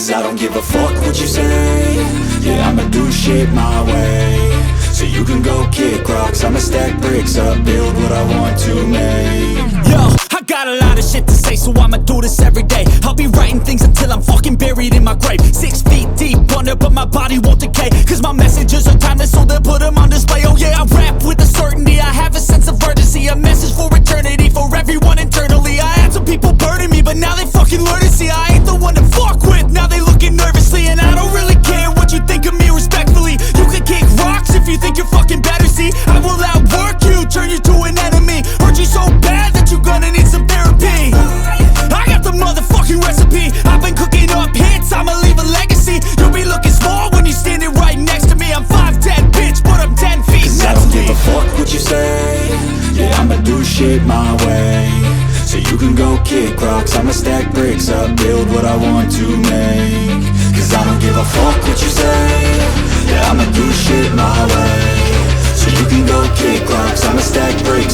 Cause I don't give a fuck what you say. Yeah, I'ma do shit my way. So you can go kick rocks, I'ma stack bricks up, build what I want to make. Yo, I got a lot of shit to say, so I'ma do this every day. I'll be writing things until I'm fucking buried in my grave. 6 feet deep under, but my body won't decay. Cause my messages are timeless, so they'll put them on display. Oh yeah, I rap with a certainty, I have a sense of urgency. A message for eternity, for everyone internally. I had some people burning me, but now they fucking learn to see I ain't the one to fuck with, now they looking nervously. And I don't really care what you think of me, respectfully. You can kick rocks if you think you're fucking better, see. I will outwork you, turn you to an enemy. Hurt you so bad that you're gonna need some therapy. I got the motherfucking recipe, I've been cooking up hits, I'ma leave a legacy. You'll be looking small when you're standing right next to me. I'm 5'10", bitch, but I'm 10 feet Cause next I don't to me. give a fuck what you say. Yeah, I'ma do shit my way. So you can go kick rocks, I'ma stack bricks up, build what I want to make. Cause I don't give a fuck what you say. Yeah, I'ma do shit my way. So you can go kick rocks, I'ma stack bricks